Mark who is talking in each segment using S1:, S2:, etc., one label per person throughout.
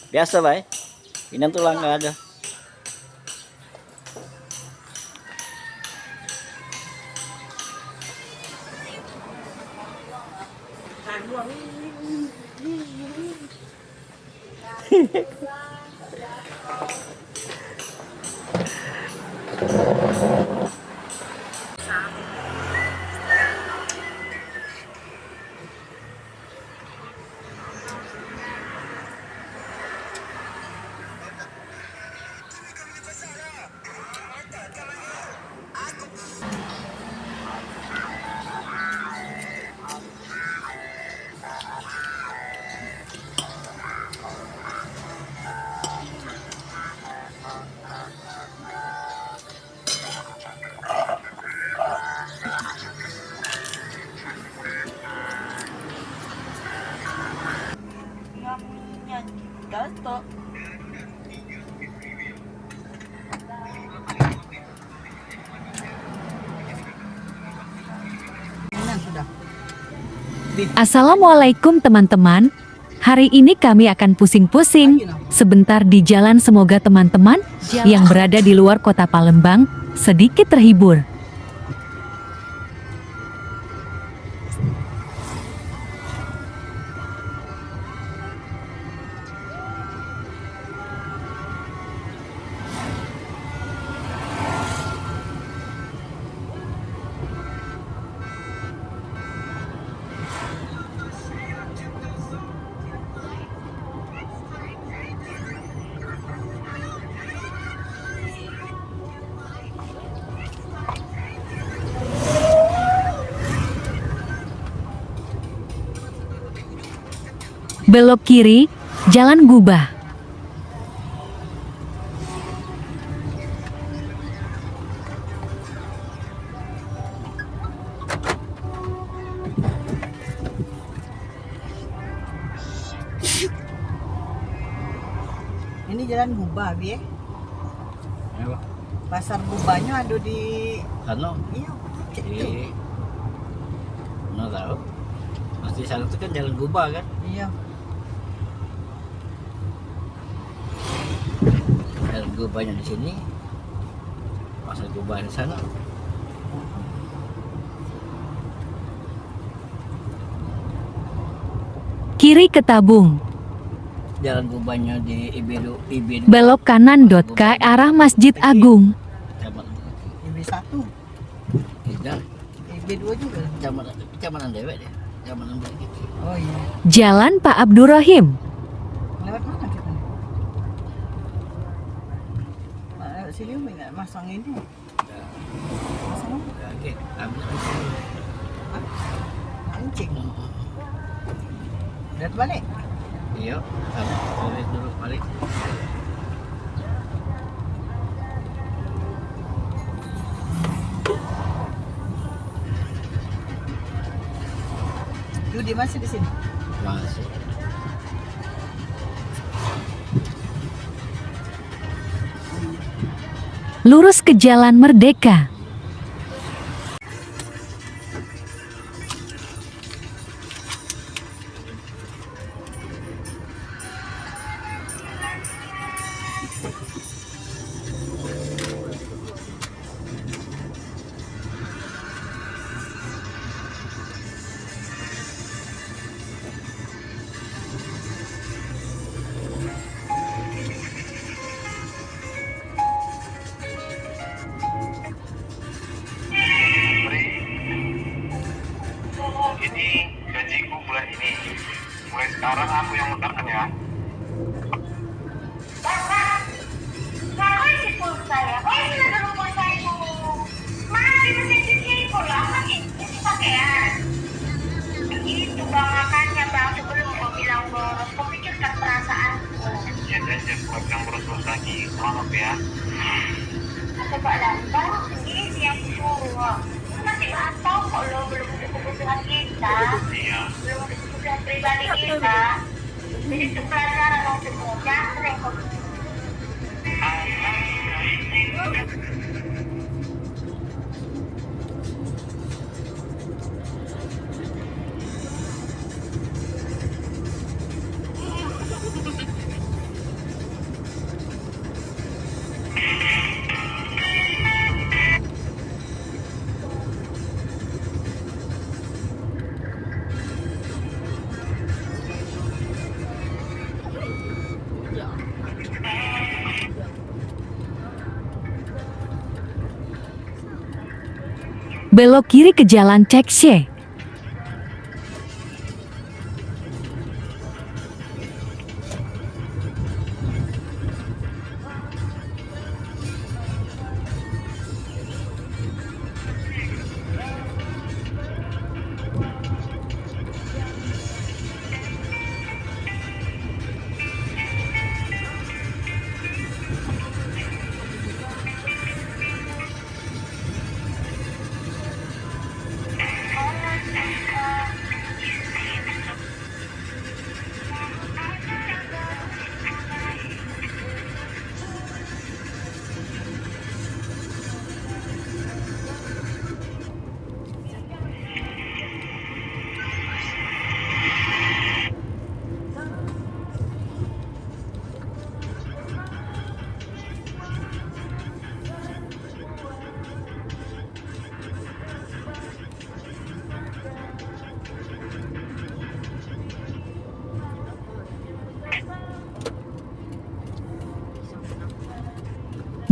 S1: Biasa, Bay. Ini tulang nggak ada.
S2: Gato.
S3: Assalamualaikum teman-teman. Hari ini kami akan pusing-pusing sebentar di jalan. Semoga teman-teman yang berada di luar kota Palembang sedikit terhibur. Belok kiri, Jalan Gubah.
S2: Ini jalan Gubah, Bi.
S1: Apa?
S2: Pasar Gubahnya ada di
S1: Ano?
S2: iya, cek
S1: Di
S2: tuh.
S1: Nggak tahu. Pasti sana itu kan jalan Gubah kan?
S2: Iya.
S1: Jalan Gubahnya di sini. Pasar Gubah di sana.
S3: Kiri ke Tabung.
S1: Jalan Gubahnya di IB2.
S3: Belok kanan ke arah Masjid Agung.
S2: IB1,
S1: Tidak.
S2: IB2 juga.
S1: Kecamatan Dewek dia. Kecamatan Bukit.
S2: Oh iya.
S3: Jalan Pak Abdurrahim.
S2: Lewat mana kita? Lewat sini nggak masang ini. Masang apa?
S1: Oke, ambil.
S2: Mancing. Lihat balik.
S1: Iya, balik dulu balik.
S2: Tuh dia masih di sini.
S1: Masih.
S3: Lurus ke Jalan Merdeka.
S4: Ini gajiku bulan ini. Mulai sekarang aku yang muterkan ya.
S5: Bapak, ngapain isi pulsa ya? Oh ini ada pulsa itu. Mana di mesin cuci itu lah, makin cuci pakaian. Itu bang makannya bang sebelum kau bilang boros, kau pikirkan perasaanku.
S4: Ya dan jangan buat yang boros-boros lagi. Maaf ya.
S5: Coba lah, baru sendiri yang suruh. Masih nggak tahu kok lo belum ada kebutuhan kita,
S4: Iya.
S5: belum ada kebutuhan pribadi kita. Jadi itu pelajaran untukmu, jangan sering kau.
S3: Belok kiri ke Jalan Cekse.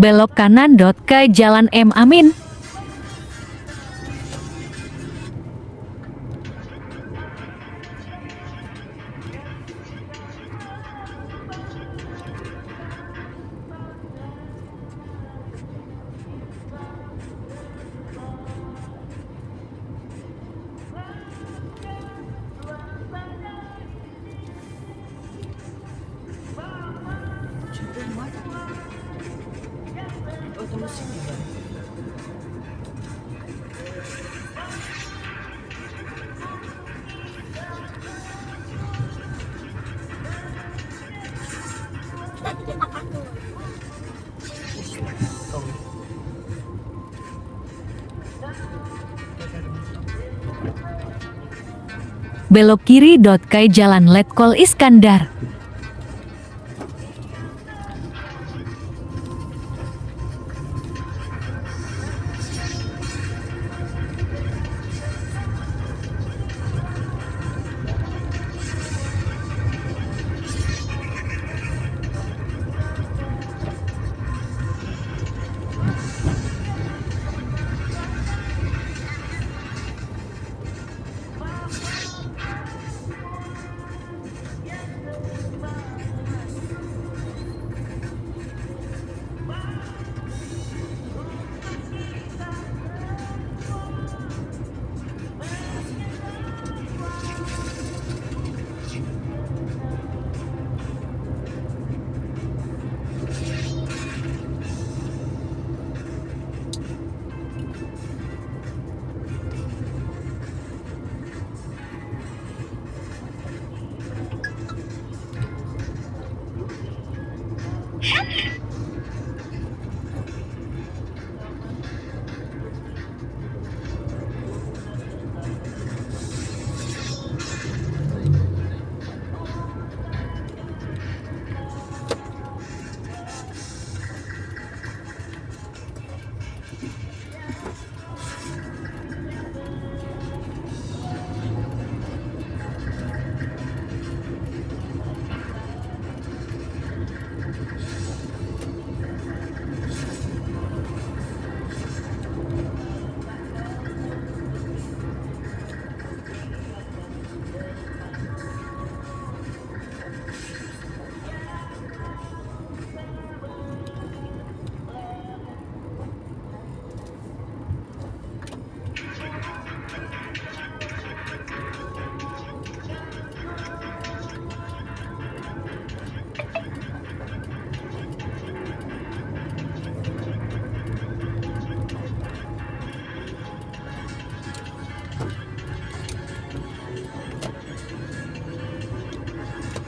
S3: Belok kanan ke Jalan M. Amin.
S2: Oh, tembus sini kan?
S3: Belok kiri ke Jalan Letkol Iskandar.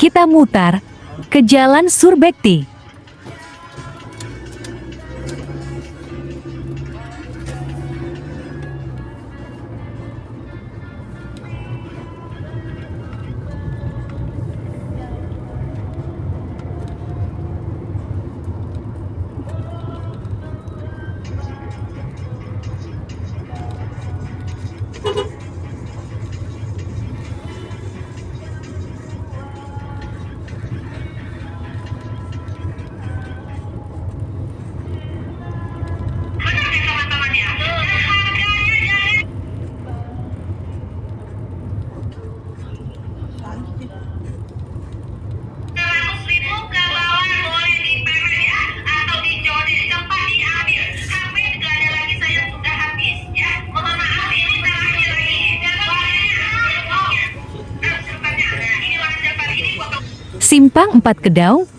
S3: Kita mutar ke Jalan Surbekti. Simpang 4 Kedaung,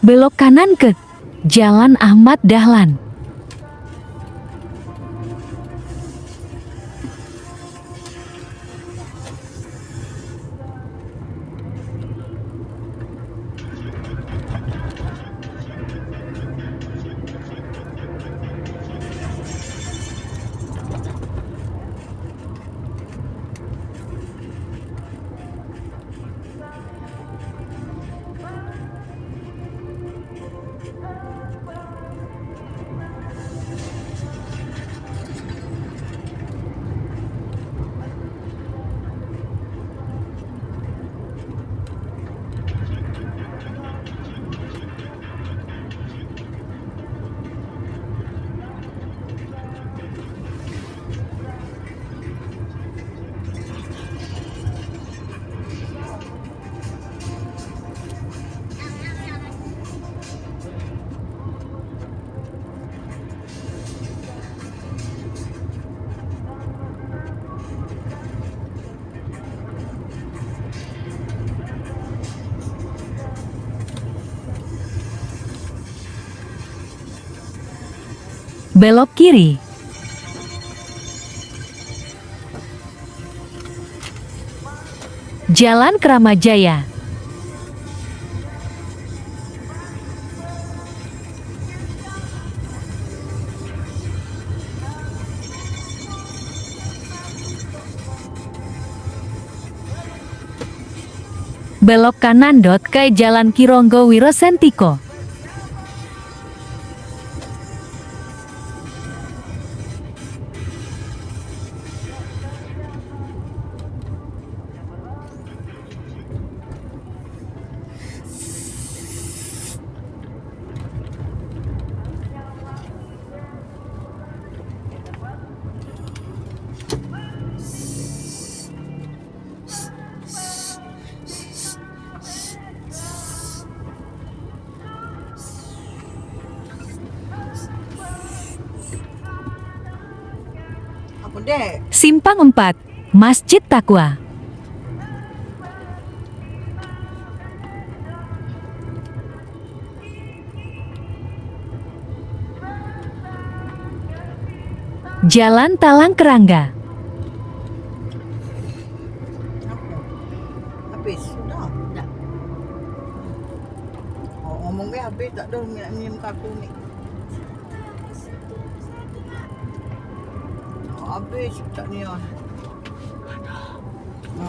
S3: belok kanan ke Jalan Ahmad Dahlan. Belok kiri. Jalan Kramajaya. Belok kanan ke Jalan Kironggo Wirosentiko.
S2: Apa dek?
S3: Simpang 4, Masjid Taqwa. Jalan Talang Kerangga.
S2: Habis sudah.
S1: Dah.
S2: Oh, ngomongnya habis tak ada minum kaku ni. Oh, habis tak ni ah. Ha.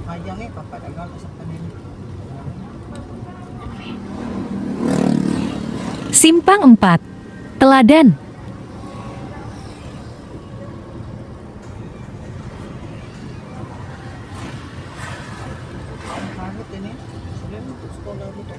S2: Ayang ni papa dah gagal sampai ni.
S3: Simpang 4, Teladan.
S2: Kahit ini, sudah untuk sekolah kita.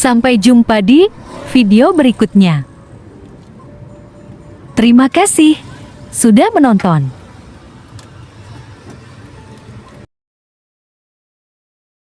S3: Sampai jumpa di video berikutnya. Terima kasih sudah menonton.